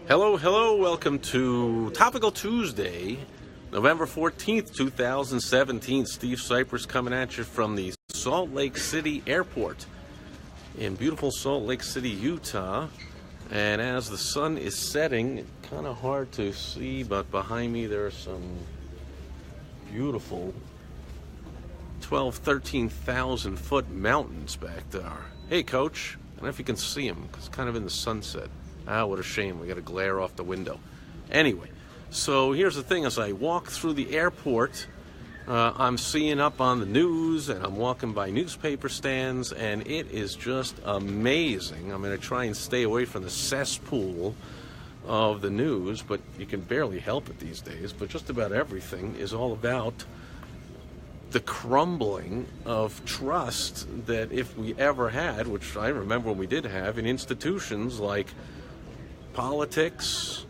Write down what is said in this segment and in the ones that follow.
Hello, hello, welcome to Topical Tuesday, November 14th, 2017. Steve Sipress coming at you from the Salt Lake City Airport in beautiful Salt Lake City, Utah. And as the sun is setting, kind of hard to see, but behind me there are some beautiful 13,000 foot mountains back there. Hey, Coach, I don't know if you can see them, because it's kind of in the sunset. What a shame. We got a glare off the window. Anyway, so here's the thing. As I walk through the airport, I'm seeing up on the news, and I'm walking by newspaper stands, and it is just amazing. I'm going to try and stay away from the cesspool of the news, but you can barely help it these days. But just about everything is all about the crumbling of trust that if we ever had, which I remember when we did have, in institutions like politics,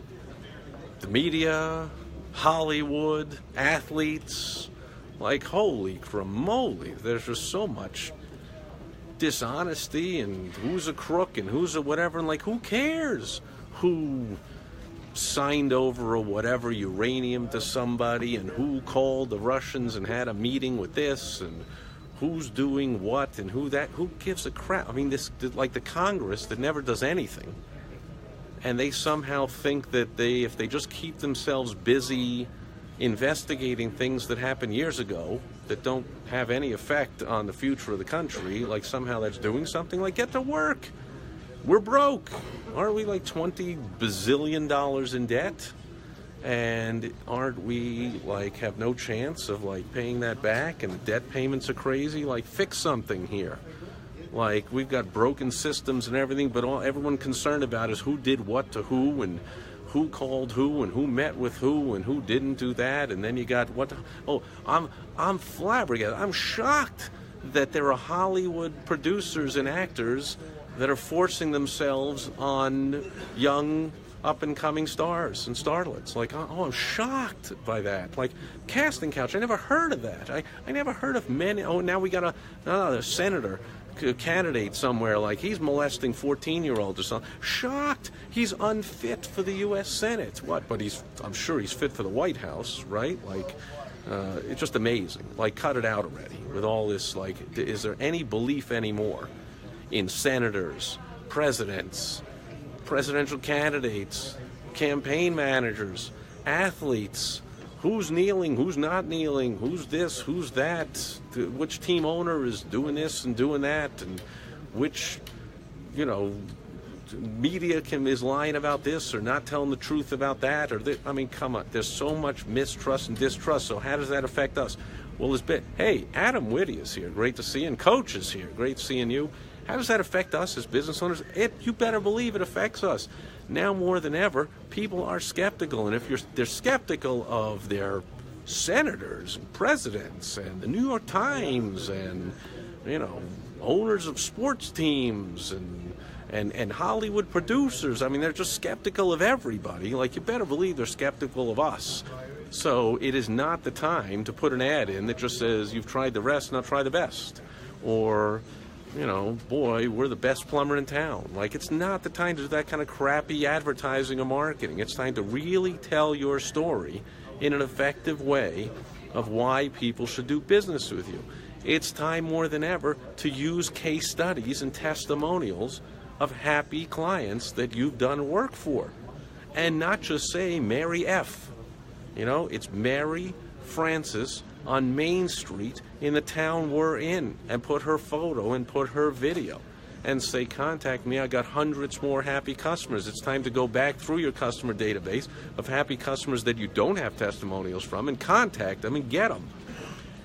the media, Hollywood, athletes. Like, holy cramoly, there's just so much dishonesty, and who's a crook and who's a whatever, and like, who cares who signed over or whatever uranium to somebody, and who called the Russians and had a meeting with this, and who's doing what and who gives a crap? I mean, this, like the Congress that never does anything, and they somehow think that if they just keep themselves busy investigating things that happened years ago that don't have any effect on the future of the country, like somehow that's doing something. Like, get to work. We're broke. Aren't we like $20 bazillion in debt? And aren't we like have no chance of like paying that back, and the debt payments are crazy? Like, fix something here. Like, we've got broken systems and everything, but all everyone concerned about is who did what to who, and who called who, and who met with who, and who didn't do that. And then you got I'm flabbergasted. I'm shocked that there are Hollywood producers and actors that are forcing themselves on young up-and-coming stars and starlets. Like, I'm shocked by that. Like, casting couch, I never heard of that. I never heard of men. Now we got a senator candidate somewhere, like he's molesting 14-year-olds or something. Shocked. He's unfit for the U.S. Senate. What? But I'm sure he's fit for the White House, right? Like, it's just amazing. Like, cut it out already with all this. Like, is there any belief anymore in senators, presidents, presidential candidates, campaign managers, athletes? Who's kneeling, who's not kneeling, who's this, who's that, which team owner is doing this and doing that, and which, media is lying about this or not telling the truth about that, I mean, come on, there's so much mistrust and distrust. So how does that affect us? Well, hey, Adam Whitty is here, great to see you, and Coach is here, great seeing you. How does that affect us as business owners? You better believe it affects us. Now more than ever, people are skeptical, and if they're skeptical of their senators and presidents and the New York Times and owners of sports teams and Hollywood producers. I mean, they're just skeptical of everybody. Like, you better believe they're skeptical of us. So it is not the time to put an ad in that just says, you've tried the rest, now try the best. Or, boy, we're the best plumber in town. Like, it's not the time to do that kind of crappy advertising or marketing. It's time to really tell your story in an effective way of why people should do business with you. It's time more than ever to use case studies and testimonials of happy clients that you've done work for. And not just say Mary F. It's Mary Frances on Main Street in the town we're in, and put her photo and put her video and say, contact me. I got hundreds more happy customers. It's time to go back through your customer database of happy customers that you don't have testimonials from and contact them and get them.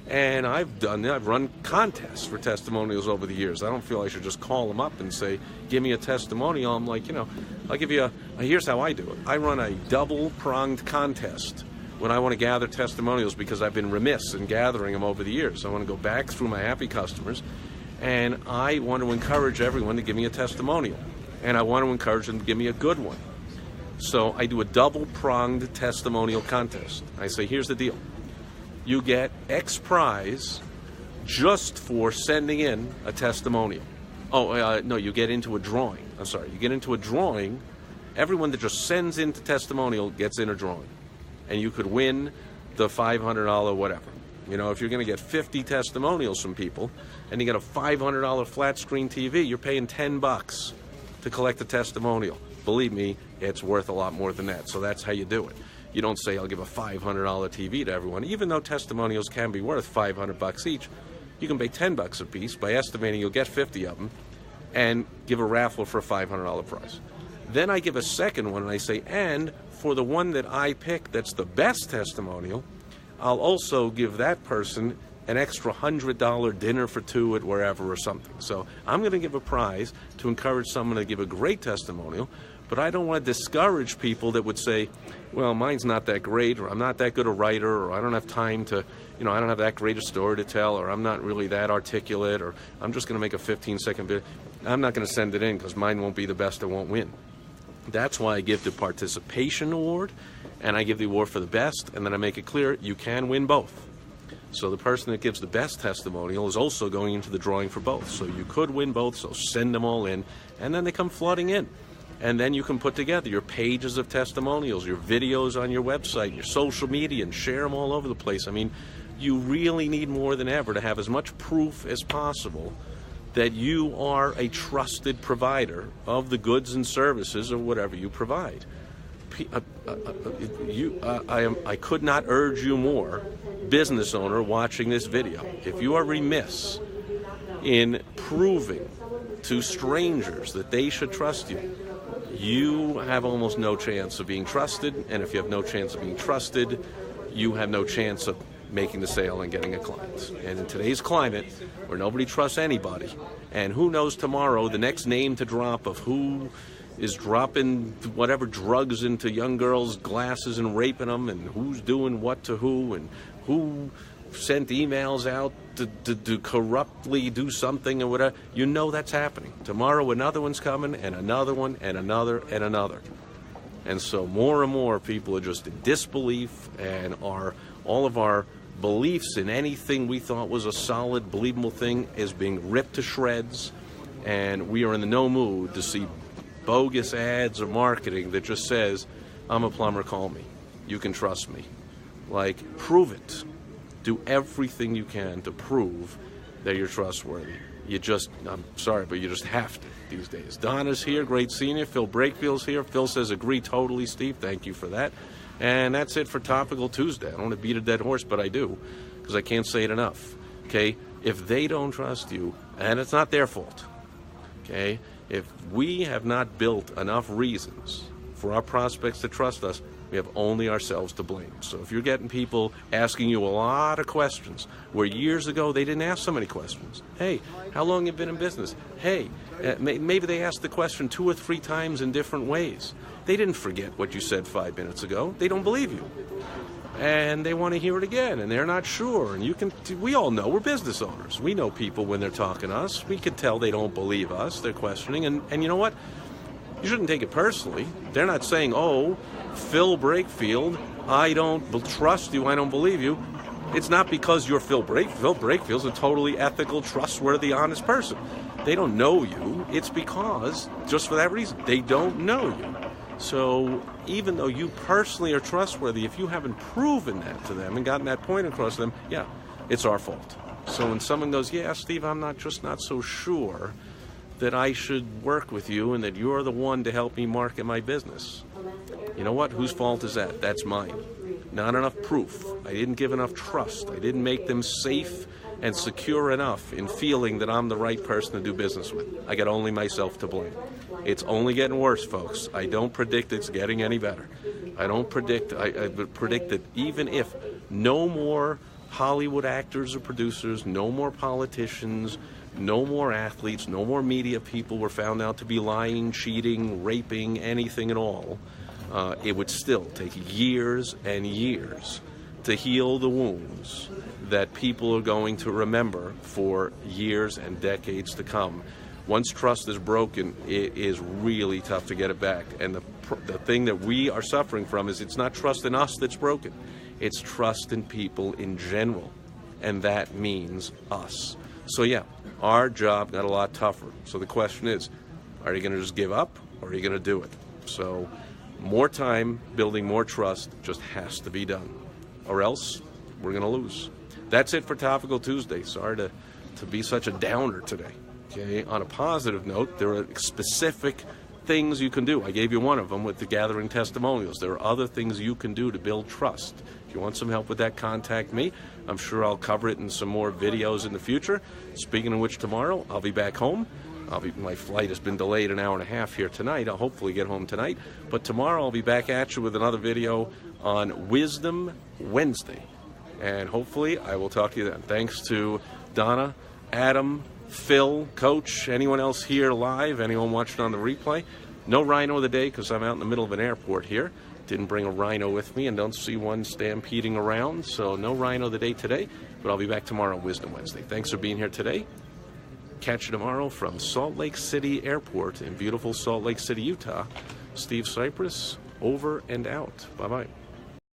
And I've run contests for testimonials over the years. I don't feel I should just call them up and say, give me a testimonial. I'm like, I'll give you here's how I do it. I run a double-pronged contest when I want to gather testimonials, because I've been remiss in gathering them over the years. I want to go back through my happy customers, and I want to encourage everyone to give me a testimonial, and I want to encourage them to give me a good one. So I do a double-pronged testimonial contest. I say, here's the deal. You get X prize just for sending in a testimonial. No, you get into a drawing. I'm sorry. You get into a drawing, Everyone that just sends in the testimonial gets in a drawing. And you could win the $500 whatever. You know, if you're going to get 50 testimonials from people and you get a $500 flat screen TV, you're paying $10 to collect a testimonial. Believe me, it's worth a lot more than that. So that's how you do it. You don't say, I'll give a $500 TV to everyone. Even though testimonials can be worth $500 each, you can pay $10 a piece by estimating you'll get 50 of them and give a raffle for a $500 prize. Then I give a second one and I say, and for the one that I pick that's the best testimonial, I'll also give that person an extra $100 dinner for two at wherever or something. So I'm going to give a prize to encourage someone to give a great testimonial, but I don't want to discourage people that would say, well, mine's not that great, or I'm not that good a writer, or I don't have time to, I don't have that great a story to tell, or I'm not really that articulate, or I'm just going to make a 15-second video. I'm not going to send it in because mine won't be the best, I won't win. That's why I give the participation award, and I give the award for the best, and then I make it clear you can win both. So the person that gives the best testimonial is also going into the drawing for both. So you could win both, so send them all in, and then they come flooding in. And then you can put together your pages of testimonials, your videos on your website, your social media, and share them all over the place. I mean, you really need more than ever to have as much proof as possible that you are a trusted provider of the goods and services or whatever you provide. I could not urge you more, business owner watching this video. If you are remiss in proving to strangers that they should trust you, you have almost no chance of being trusted, and if you have no chance of being trusted, you have no chance of making the sale and getting a client. And in today's climate, where nobody trusts anybody, and who knows tomorrow the next name to drop of who is dropping whatever drugs into young girls' glasses and raping them, and who's doing what to who, and who sent emails out to corruptly do something or whatever. You know that's happening. Tomorrow another one's coming, and another one, and another, and another. And so more and more people are just in disbelief, and all of our beliefs in anything we thought was a solid, believable thing is being ripped to shreds, and we are in the no mood to see bogus ads or marketing that just says, I'm a plumber, call me. You can trust me. Like, prove it. Do everything you can to prove that you're trustworthy. I'm sorry, but you just have to these days. Donna's here, great seeing you. Phil Breakfield's here. Phil says, agree totally, Steve. Thank you for that. And that's it for Topical Tuesday. I don't want to beat a dead horse, but I do, because I can't say it enough. Okay? If they don't trust you, and it's not their fault, okay? If we have not built enough reasons for our prospects to trust us, we have only ourselves to blame. So if you're getting people asking you a lot of questions, where years ago they didn't ask so many questions. Hey, how long have you been in business? Hey, maybe they asked the question 2 or 3 times in different ways. They didn't forget what you said 5 minutes ago. They don't believe you. And they want to hear it again, and they're not sure. And we all know, we're business owners. We know people when they're talking to us. We can tell they don't believe us. They're questioning. And you know what? You shouldn't take it personally. They're not saying, oh, Phil Breakfield, I don't trust you, I don't believe you. It's not because you're Phil Breakfield. Phil Breakfield's a totally ethical, trustworthy, honest person. They don't know you. It's because, just for that reason, they don't know you. So even though you personally are trustworthy, if you haven't proven that to them and gotten that point across to them, yeah, it's our fault. So when someone goes, yeah, Steve, I'm not so sure that I should work with you and that you're the one to help me market my business. You know what? Whose fault is that? That's mine. Not enough proof. I didn't give enough trust. I didn't make them safe and secure enough in feeling that I'm the right person to do business with. I got only myself to blame. It's only getting worse, folks. I don't predict it's getting any better. I predict that even if no more Hollywood actors or producers, no more politicians, no more athletes, no more media people were found out to be lying, cheating, raping, anything at all, it would still take years and years to heal the wounds that people are going to remember for years and decades to come. Once trust is broken, it is really tough to get it back. And the thing that we are suffering from is it's not trust in us that's broken. It's trust in people in general. And that means us. So yeah, our job got a lot tougher. So the question is, are you going to just give up or are you going to do it? So more time, building more trust just has to be done, or else we're going to lose. That's it for Topical Tuesday. Sorry to be such a downer today. Okay, on a positive note, there are specific things you can do. I gave you one of them with the gathering testimonials. There are other things you can do to build trust. If you want some help with that, contact me. I'm sure I'll cover it in some more videos in the future. Speaking of which, tomorrow I'll be back home. My flight has been delayed an hour and a half here tonight. I'll hopefully get home tonight. But tomorrow I'll be back at you with another video on Wisdom Wednesday. And hopefully I will talk to you then. Thanks to Donna, Adam, Phil, Coach, anyone else here live, anyone watching on the replay. No rhino of the day because I'm out in the middle of an airport here. Didn't bring a rhino with me and don't see one stampeding around, so no rhino of the day today, but I'll be back tomorrow on Wisdom Wednesday. Thanks for being here today. Catch you tomorrow from Salt Lake City Airport in beautiful Salt Lake City, Utah. Steve Sipress, over and out. Bye-bye.